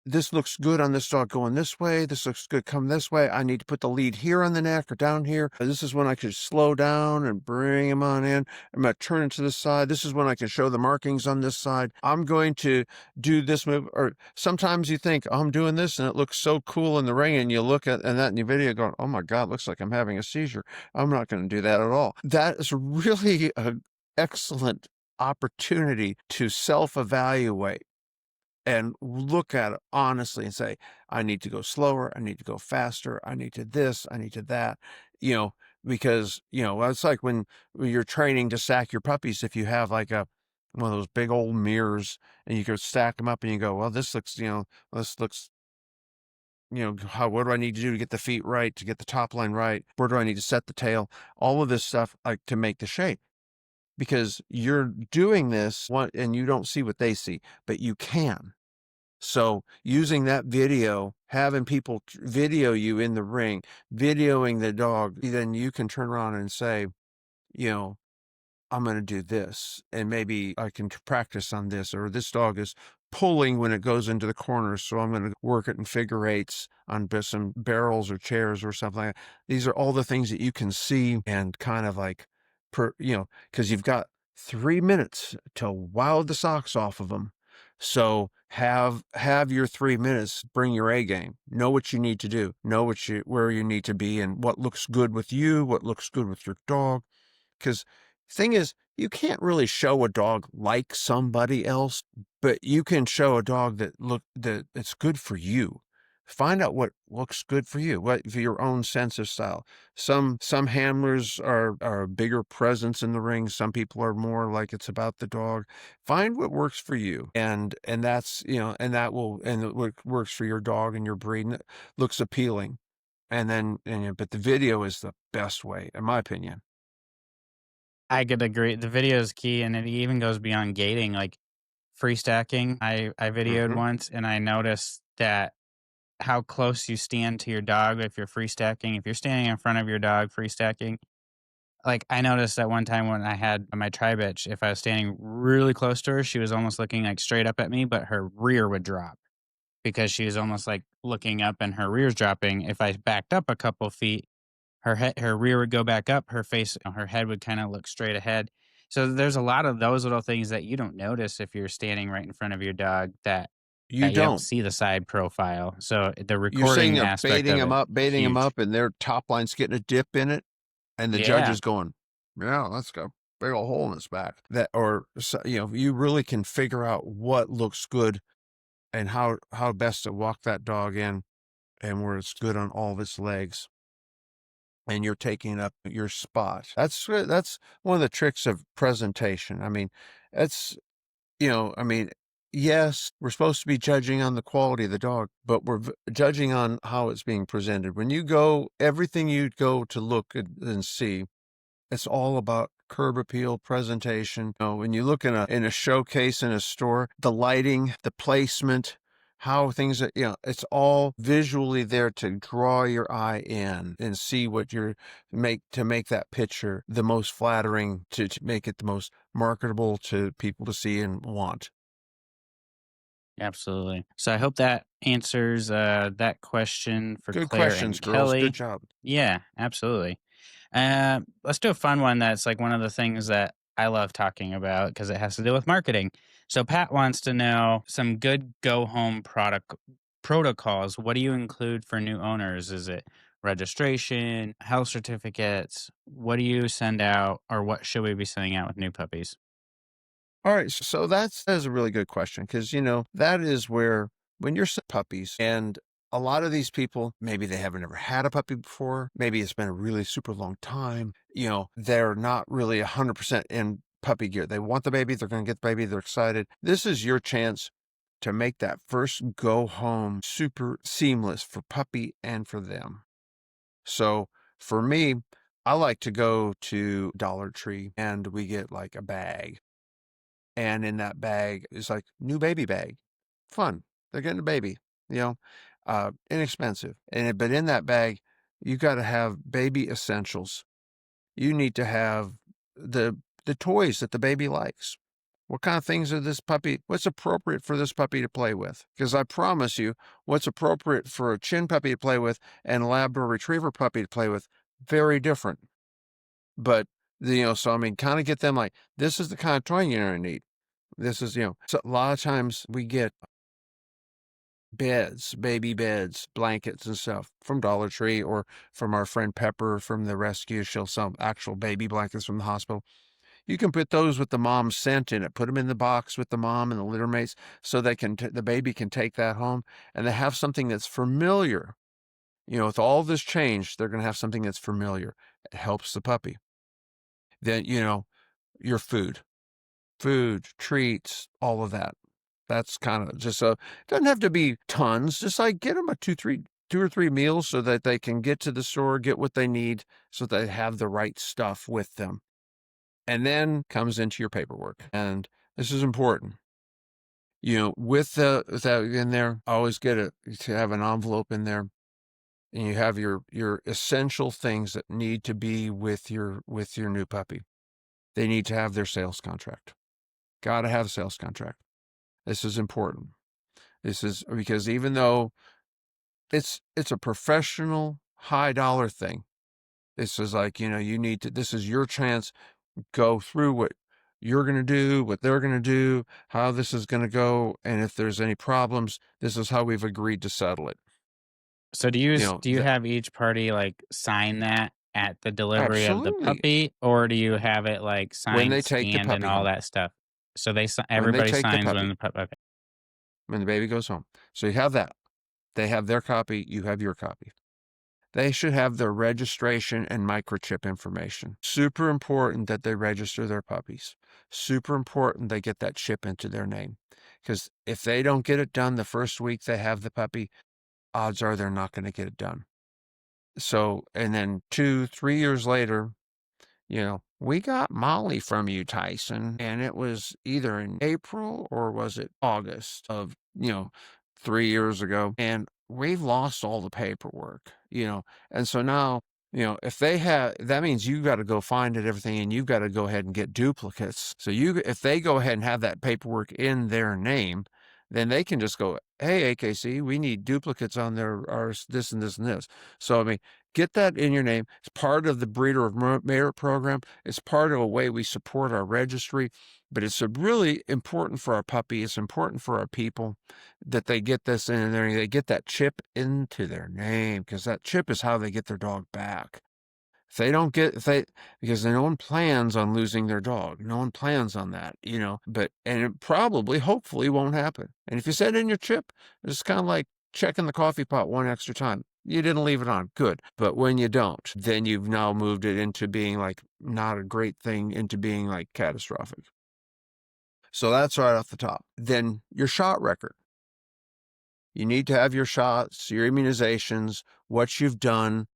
this looks good on this dog going this way. This looks good come this way. I need to put the lead here on the neck or down here. This is when I could slow down and bring him on in. I'm going to turn it to this side. This is when I can show the markings on this side. I'm going to do this move. Or sometimes you think, oh, I'm doing this and it looks so cool in the ring. And you look at and that in your video going, oh my God, looks like I'm having a seizure. I'm not going to do that at all. That is really an excellent opportunity to self-evaluate and look at it honestly and say, I need to go slower. I need to go faster. I need to this. I need to that, because, it's like when you're training to sack your puppies. If you have like one of those big old mirrors and you can stack them up and you go, well, this looks, what do I need to do to get the feet right, to get the top line right? Where do I need to set the tail? All of this stuff, like to make the shape. Because you're doing this and you don't see what they see, but you can. So using that video, having people video you in the ring, videoing the dog, then you can turn around and say, you know, I'm going to do this, and maybe I can practice on this, or this dog is pulling when it goes into the corner, so I'm going to work it in figure eights on some barrels or chairs or something like that. These are all the things that you can see and kind of like, because you've got 3 minutes to wow the socks off of them. So have your 3 minutes, bring your A game, know what you need to do, know where you need to be and what looks good with you, what looks good with your dog. Because thing is, you can't really show a dog like somebody else, but you can show a dog that it's good for you. Find out what looks good for you, what for your own sense of style. Some handlers are a bigger presence in the ring. Some people are more like it's about the dog. Find what works for you, and that's what works for your dog and your breed and it looks appealing. But the video is the best way, in my opinion. I could agree. The video is key, and it even goes beyond gating, like free stacking. I videoed Hmm. once, and I noticed that how close you stand to your dog if you're free stacking. If you're standing in front of your dog free stacking, like I noticed that one time when I had my tri bitch, if I was standing really close to her, she was almost looking like straight up at me, but her rear would drop because she was almost like looking up and her rear's dropping. If I backed up a couple feet, her rear would go back up, her face, her head would kind of look straight ahead. So there's a lot of those little things that you don't notice if you're standing right in front of your dog You that you don't don't. see the side profile. So the You're sitting recording there aspect of it, baiting them huge. up, and their top line's getting a dip in it, and the judge Yeah, is going, "Yeah, that's got a big old hole in its back." You really can figure out what looks good and how best to walk that dog in, and where it's good on all of its legs, and you're taking up your spot. That's one of the tricks of presentation. I mean, that's I mean, yes, we're supposed to be judging on the quality of the dog, but we're judging on how it's being presented. When you go, everything you go to look at and see, it's all about curb appeal, presentation. When you look in a showcase in a store, the lighting, the placement, how things are, it's all visually there to draw your eye in and see what you're make that picture the most flattering to make it the most marketable to people to see and want. absolutely. So I hope that answers that question for Good Claire questions, and girls. Good Kelly. job. Yeah, absolutely. Let's do a fun one that's like one of the things that I love talking about because it has to do with marketing. So Pat wants to know some good go home product protocols. What do you include for new owners? Is it registration, health certificates? What do you send out, or what should we be sending out with new puppies? All right, so that's a really good question because that is where when you're puppies and a lot of these people maybe they haven't ever had a puppy before, maybe it's been a really super long time, they're not really 100% in puppy gear. They want the baby, they're going to get the baby, they're excited. This is your chance to make that first go home super seamless for puppy and for them. So for me, I like to go to Dollar Tree and we get like a bag, and in that bag is like new baby bag. Fun. They're getting a baby, you know, inexpensive. But in that bag, you got to have baby essentials. You need to have the the toys that the baby likes. What kind of things are this puppy? What's appropriate for this puppy to play with? Because I promise you, what's appropriate for a chin puppy to play with and a Labrador Retriever puppy to play with, very different. But so I mean, kind of get them like this is the kind of toy you're gonna need. This is, so a lot of times we get beds, baby beds, blankets and stuff from Dollar Tree or from our friend Pepper from the rescue. She'll sell actual baby blankets from the hospital. You can put those with the mom's scent in it. Put them in the box with the mom and the litter mates so the baby can take that home and they have something that's familiar. With all this change, they're going to have something that's familiar. It helps the puppy. Then, your food, treats, all of that. That's kind of just it doesn't have to be tons. Just like get them a 2 or 3 meals so that they can get to the store, get what they need, so they have the right stuff with them. And then comes into your paperwork, and this is important. With that in there, always to have an envelope in there, and you have your essential things that need to be with your new puppy. they need to have their sales contract. Got to have a sales contract. This is important. This is because even though it's a professional high dollar thing, this is like, you need to, this is your chance, go through what you're going to do, what they're going to do, how this is going to go. And if there's any problems, this is how we've agreed to settle it. So do you have each party like sign that at the delivery of the Absolutely. puppy, or do you have it like When signed, they take the scanned, and puppy all home, that stuff? So when they everybody take the signs when puppy, the pup. Okay. when the baby goes home. So you have that. They have their copy. You have your copy. They should have their registration and microchip information. Super important that they register their puppies. Super important they get that chip into their name. Because if they don't get it done the first week they have the puppy, odds are they're not going to get it done. So, and then 2, 3 years later, we got Molly from you, Tyson, and it was either in April or was it August of, 3 years ago, and we've lost all the paperwork, and so now, if they have, that means you got to go find it, everything, and you've got to go ahead and get duplicates. So if they go ahead and have that paperwork in their name, then they can just go, hey, AKC, we need duplicates on our this and this and this. So, I mean, get that in your name. It's part of the Breeder of Merit program. It's part of a way we support our registry, but it's really important for our puppy. It's important for our people that they get this in there. They get that chip into their name because that chip is how they get their dog back. Because no one plans on losing their dog. No one plans on that, and it probably, hopefully won't happen. And if you set in your chip, it's kind of like checking the coffee pot one extra time. You didn't leave it on. Good. But when you don't, then you've now moved it into being like not a great thing, into being like catastrophic. So that's right off the top. Then your shot record. You need to have your shots, your immunizations, what you've done,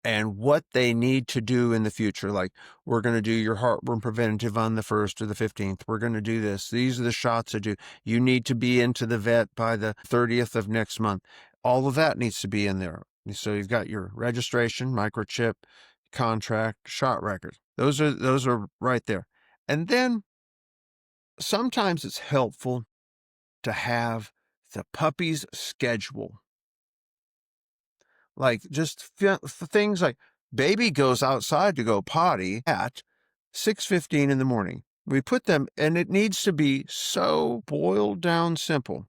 and what they need to do in the future. Like, we're going to do your heartworm preventative on the 1st or the 15th. We're going to do this. These are the shots that do. You need to be into the vet by the 30th of next month. All of that needs to be in there. So you've got your registration, microchip, contract, shot record. Those are right there. And then sometimes it's helpful to have the puppy's schedule. Like just things like baby goes outside to go potty at 6:15 in the morning. We put them, and it needs to be so boiled down simple.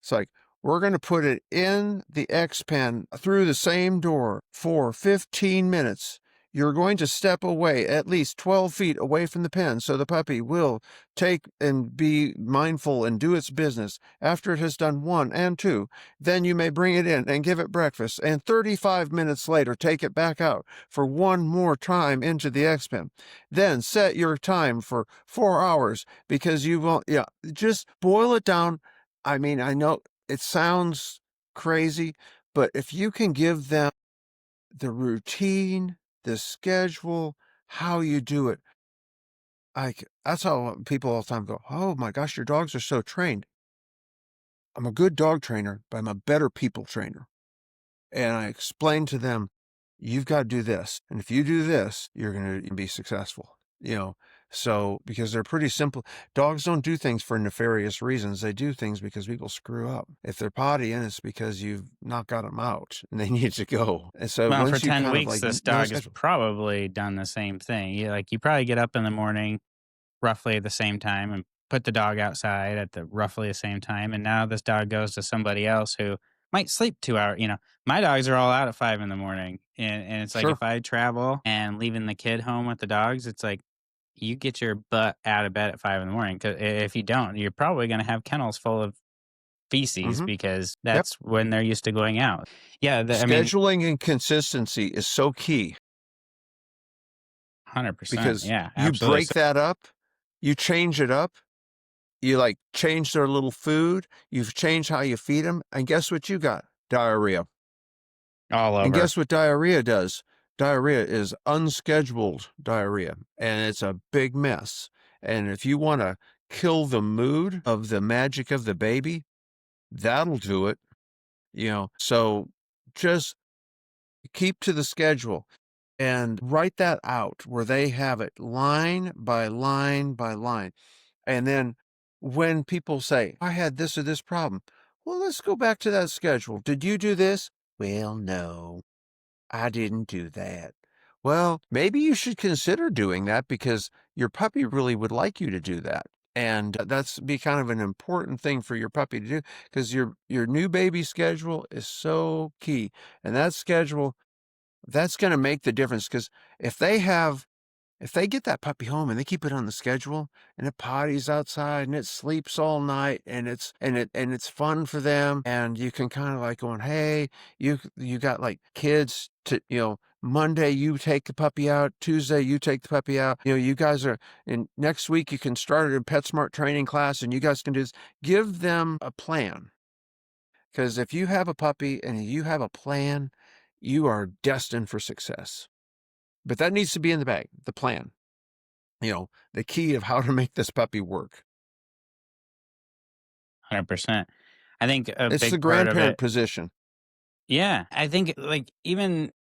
It's like, we're going to put it in the X pen through the same door for 15 minutes. You're going to step away at least 12 feet away from the pen so the puppy will take and be mindful and do its business. After it has done 1 and 2, then you may bring it in and give it breakfast. And 35 minutes later, take it back out for one more time into the X pen. Then set your time for 4 hours because you won't, just boil it down. I mean, I know it sounds crazy, but if you can give them the routine, the schedule, how you do it, that's how people all the time go, oh my gosh, your dogs are so trained. I'm a good dog trainer, but I'm a better people trainer. And I explain to them, you've got to do this. And if you do this, you're going to be successful. So because they're pretty simple. Dogs don't do things for nefarious reasons. They do things because people screw up. If they're pottying, it's because you've not got them out and they need to go. And so Well, for once you 10 kind of weeks, like this know dog has probably done the same thing. You probably get up in the morning roughly at the same time and put the dog outside at the roughly the same time. And now this dog goes to somebody else who might sleep 2 hours. My dogs are all out at 5 in the morning. And it's like, sure. if I travel and leaving the kid home with the dogs, it's like, you get your butt out of bed at 5 in the morning. Because if you don't, you're probably going to have kennels full of feces, Mm-hmm. because Yep. that's when they're used to going out. Yeah. I mean, Scheduling and consistency is so key 100%. because Yeah, you absolutely. break that up, you change it up, you like change their little food, you've changed how you feed them, and guess what you got? Diarrhea. All over. And guess what diarrhea does? Diarrhea is unscheduled diarrhea, and it's a big mess. And if you want to kill the mood of the magic of the baby, that'll do it. So just keep to the schedule. and write that out where they have it line by line by line. And then when people say, I had this or this problem, well, let's go back to that schedule. Did you do this? Well, no, I didn't do that. Well, maybe you should consider doing that because your puppy really would like you to do that. And that's be kind of an important thing for your puppy to do because your new baby schedule is so key. And that schedule, that's going to make the difference because if they have if they get that puppy home and they keep it on the schedule and it potties outside and it sleeps all night and it's fun for them and you can kind of like going, hey, you got like kids to, Monday you take the puppy out, Tuesday you take the puppy out. You guys are in next week you can start a PetSmart training class and you guys can do this. Give them a plan. Because if you have a puppy and you have a plan, you are destined for success. But that needs to be in the bag, the plan, the key of how to make this puppy work. 100%. I think a It's the big part of grandparent it. position. Yeah, I think like even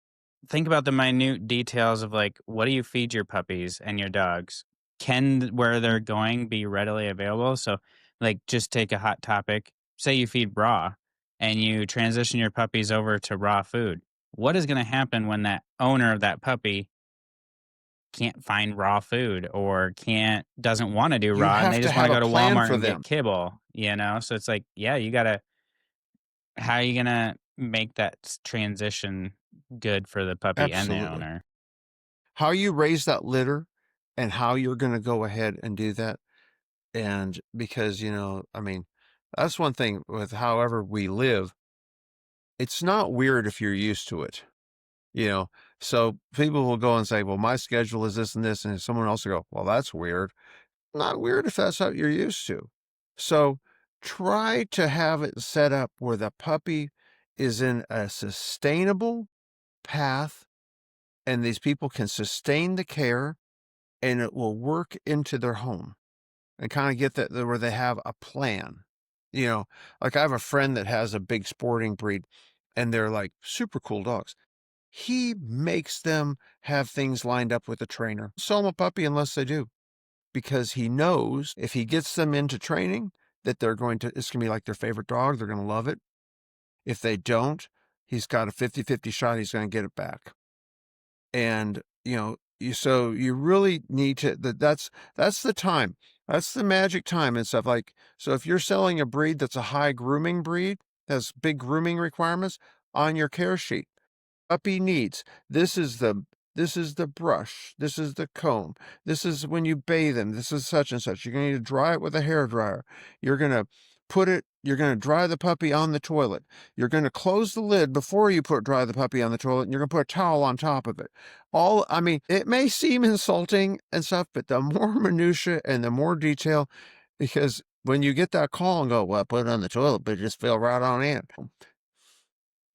think about the minute details of like what do you feed your puppies and your dogs? Can where they're going be readily available? So like just take a hot topic. Say you feed raw and you transition your puppies over to raw food. What is going to happen when that owner of that puppy can't find raw food or doesn't want to do You raw and have they to just want have to a go to plan Walmart for and get them. kibble? So it's like, yeah, you got to how are you gonna make that transition good for the puppy and the Absolutely. owner? How you raise that litter and how you're going to go ahead and do that. And because, that's one thing with however we live, it's not weird if you're used to it. So people will go and say, well, my schedule is this and this. And someone else will go, well, that's weird. Not weird if that's how you're used to. So try to have it set up where the puppy is in a sustainable path and these people can sustain the care and it will work into their home and kind of get that where they have a plan. Like I have a friend that has a big sporting breed and they're like super cool dogs. He makes them have things lined up with a trainer. Sell them a puppy unless they do, because he knows if he gets them into training that it's going to be like their favorite dog. They're going to love it. If they don't, he's got a 50-50 shot. He's going to get it back. And, so you really need to, that's the time. That's the magic time and stuff like, so if you're selling a breed that's a high grooming breed, has big grooming requirements on your care sheet, puppy needs. This is the brush. This is the comb. This is when you bathe them. This is such and such. You're going to need to dry it with a hair dryer. You're going to you're going to dry the puppy on the toilet. You're going to close the lid before you dry the puppy on the toilet, and you're going to put a towel on top of it. It may seem insulting and stuff, but the more minutia and the more detail, because when you get that call and go, well, I put it on the toilet, but it just fell right on in.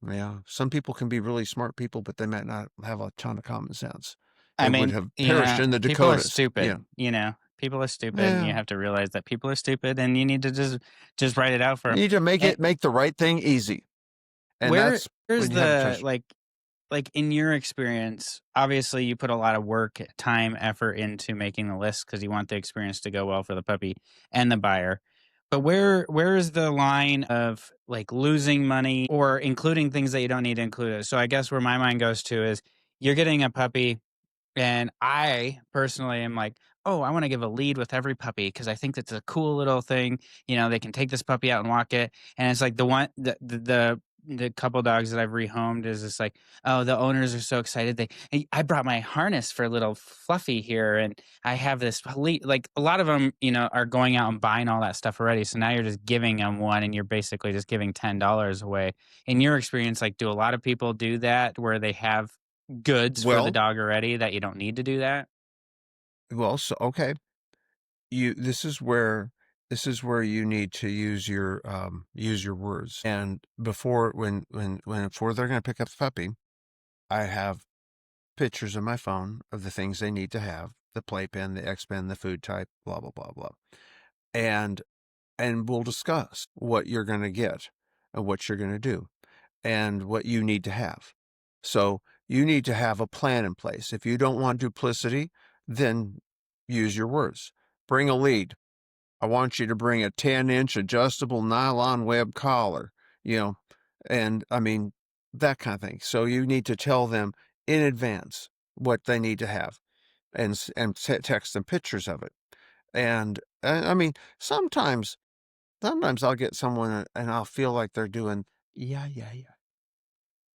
Yeah, some people can be really smart people, but they might not have a ton of common sense. I They would mean, have perished in the people are Dakotas. stupid, People are stupid, and you Yeah. have to realize that people are stupid, and you need to just write it out for You 'em. need to And make the right thing easy. And that's where's when you have a the touch. like in your experience, obviously you put a lot of work, time, effort into making the list because you want the experience to go well for the puppy and the buyer. But where is the line of like losing money or including things that you don't need to include? So I guess where my mind goes to is you're getting a puppy and I personally am like, oh, I want to give a lead with every puppy because I think that's a cool little thing. They can take this puppy out and walk it. And it's like the couple dogs that I've rehomed is just like, oh, the owners are so excited. Hey, I brought my harness for little Fluffy here, and I have this lead. Like a lot of them, are going out and buying all that stuff already. So now you're just giving them one, and you're basically just giving $10 away. In your experience, like, do a lot of people do that where they have goods for the Well, dog already that you don't need to do that? so okay. This is where you need to use your words. And before they're going to pick up the puppy, I have pictures on my phone of the things they need to have, the playpen, the X pen, the food type, blah blah blah blah. And we'll discuss what you're going to get and what you're going to do and what you need to have. So You need to have a plan in place. If you don't want duplicity, then use your words. Bring a lead. I want you to bring a 10-inch adjustable nylon web collar, you know, and I mean, that kind of thing. So you need to tell them in advance what they need to have and text them pictures of it. And I mean, sometimes I'll get someone and I'll feel like they're doing, yeah, yeah, yeah.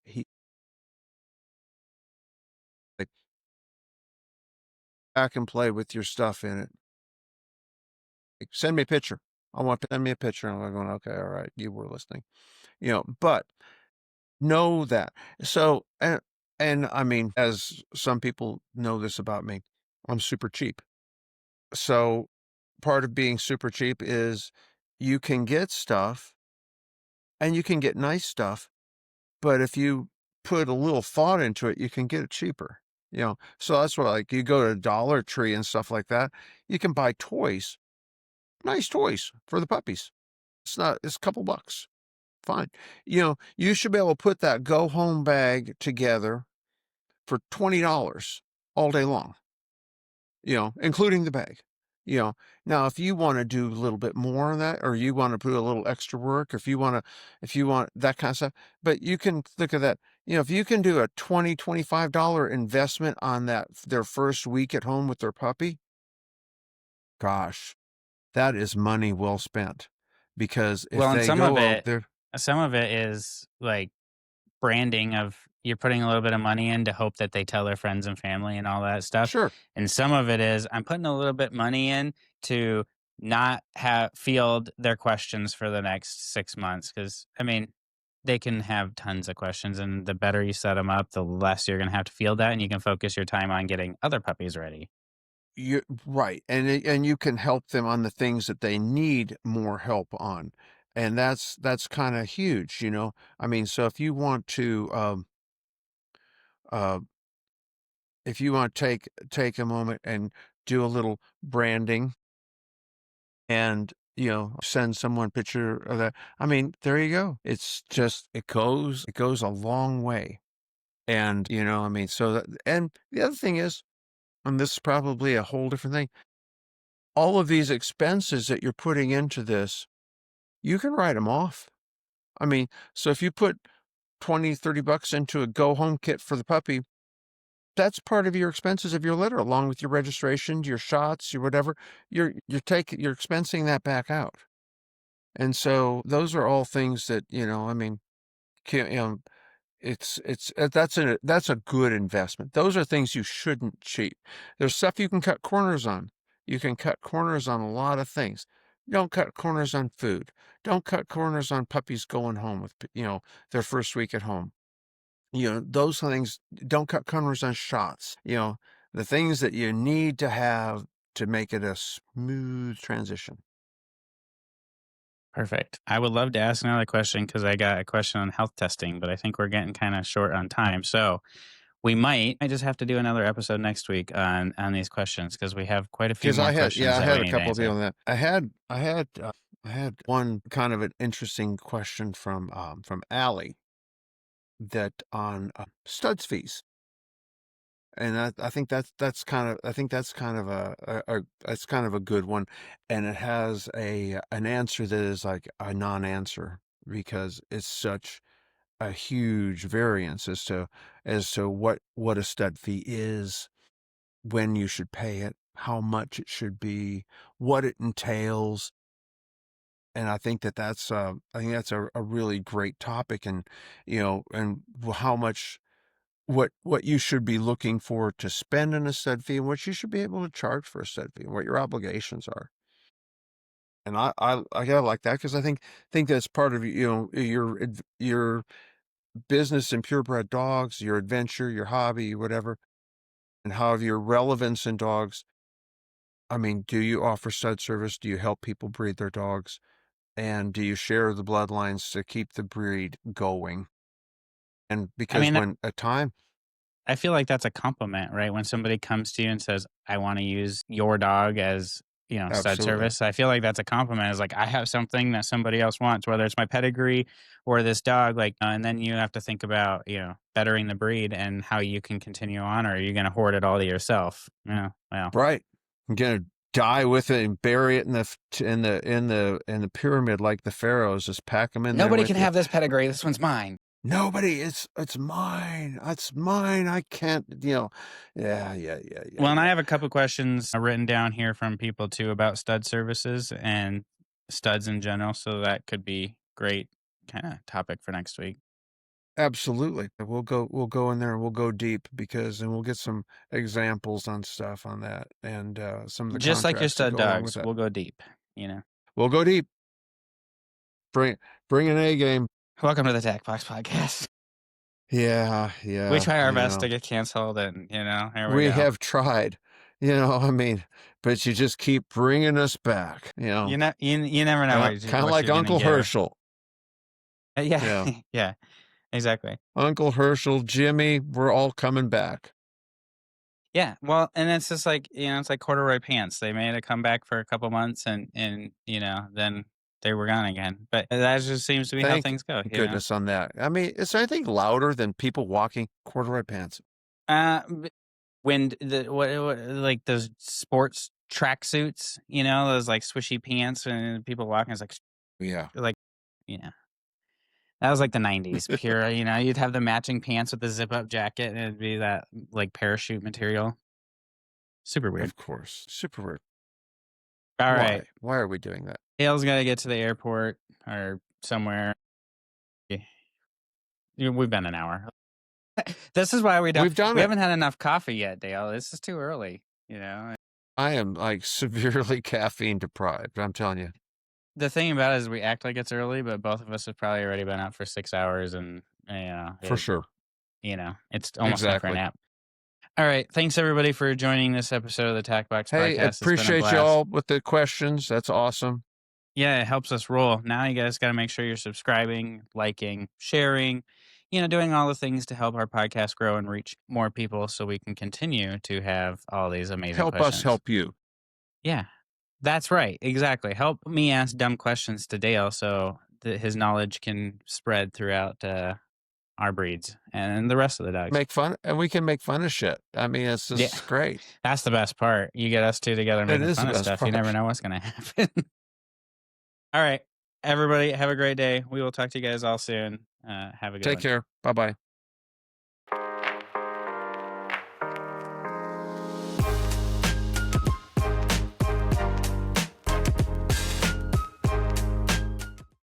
He like back and play with your stuff in it. Like, send me a picture. I want to send me a picture. And I'm going, okay, all right, you were listening, but know that. So, and I mean, as some people know this about me, I'm super cheap. So part of being super cheap is you can get stuff and you can get nice stuff, but if you put a little thought into it, you can get it cheaper. So that's what, like, you go to Dollar Tree and stuff like that, you can buy toys, nice toys for the puppies. It's a couple bucks. Fine. You should be able to put that go home bag together for $20 all day long, including the bag. Now if you want to do a little bit more on that, or you want to put a little extra work, if you want that kind of stuff, but you can look at that. If you can do a $25 investment on their first week at home with their puppy, gosh, that is money well spent. Because if Well, and they go out there, some of it is like branding of you're putting a little bit of money in to hope that they tell their friends and family and all that stuff. sure. And some of it is I'm putting a little bit money in to not have field their questions for the next 6 months. Cause I mean, they can have tons of questions, and the better you set them up, the less you're going to have to field that. And you can focus your time on getting other puppies ready. You right, and you can help them on the things that they need more help on, and that's kind of huge. I mean, so uh, if you want to take a moment and do a little branding, and send someone a picture of that. I mean, there you go. It's just it goes a long way, and I mean, and the other thing is, and this is probably a whole different thing. All of these expenses that you're putting into this, you can write them off. I mean, so if you put 20, $30 into a go home kit for the puppy, that's part of your expenses of your litter, along with your registration, your shots, your whatever. You're expensing that back out. And so those are all things that, I mean, can, that's a good investment. Those are things you shouldn't cheat. There's stuff you can cut corners on. You can cut corners on a lot of things. Don't cut corners on food. Don't cut corners on puppies going home with, their first week at home. Those things. Don't cut corners on shots. The things that you need to have to make it a smooth transition. Perfect. I would love to ask another question because I got a question on health testing, but I think we're getting kind of short on time. So I just have to do another episode next week on these questions because we have quite a few Because more questions I that had we a need to couple of you answer. on that. I had one kind of an interesting question from Allie, that on studs fees, and I think that's kind of that's kind of a good one, and it has an answer that is like a non-answer, because it's such a huge variance as to what a stud fee is, when you should pay it, how much it should be, what it entails. And I think that's a really great topic, and and how much, what you should be looking for to spend in a stud fee, and what you should be able to charge for a stud fee, and what your obligations are. And I gotta like that, because I think that's part of your business in purebred dogs, your adventure, your hobby, whatever, and how your relevance in dogs. I mean, do you offer stud service? Do you help people breed their dogs? And do you share the bloodlines to keep the breed going? And I because mean, when a time, I feel like that's a compliment, right? When somebody comes to you and says, I want to use your dog as stud Absolutely. service. I feel like that's a compliment. Is like I have something that somebody else wants, whether it's my pedigree or this dog. And then you have to think about bettering the breed and how you can continue on, or are you going to hoard it all to yourself? Yeah, well, Right. I'm gonna die with it and bury it in the pyramid like the pharaohs. Just pack them in there nobody with can you. have this pedigree. This one's mine. Nobody, it's mine. It's mine. I can't, yeah. Well, and I have a couple questions written down here from people too about stud services and studs in general. So that could be great kind of topic for next week. Absolutely. We'll go in there and we'll go deep and we'll get some examples on stuff on that and some of the Just like your contracts that stud go along with dogs, that. we'll go deep. We'll go deep. Bring an A game. Welcome to the TACBox Podcast. Yeah, We try our best know. to get canceled, and here we We go. have tried, but you just keep bringing us back, You never know what kind of what like you're gonna Uncle get. Herschel. Yeah, yeah, exactly. Uncle Herschel, Jimmy, we're all coming back. Yeah, well, and it's just like it's like corduroy pants. They made a comeback for a couple months, and then they were gone again. But that just seems to be how Thank things go. goodness on that. I mean, is there anything louder than people walking corduroy pants? When like those sports track suits, those like swishy pants, and people walking, it's like Yeah. That was like the 90s, pure, you'd have the matching pants with the zip-up jacket, and it'd be that, like, parachute material. Super weird. Of course. Super weird. All right. Why are we doing that? Hale's gotta get to the airport or somewhere. We've been an hour. This is why we haven't had enough coffee yet, Dale. This is too early, I am, like, severely caffeine deprived, I'm telling you. The thing about it is we act like it's early, but both of us have probably already been out for 6 hours, and, For sure. it's almost time for a Exactly. nap. All right. Thanks, everybody, for joining this episode of the TACBox Hey, Podcast. It's been a appreciate blast. y'all with the questions. That's awesome. Yeah, it helps us roll. Now you guys got to make sure you're subscribing, liking, sharing, doing all the things to help our podcast grow and reach more people so we can continue to have all these amazing Help questions. us help you. Yeah, that's right. Exactly. Help me ask dumb questions to Dale so that his knowledge can spread throughout our breeds and the rest of the dogs. And we can make fun of shit. I mean, it's just great. That's the best part. You get us two together making fun of stuff. You never know what's going to happen. All right, everybody, have a great day. We will talk to you guys all soon. Have a good one. Take care. Bye-bye.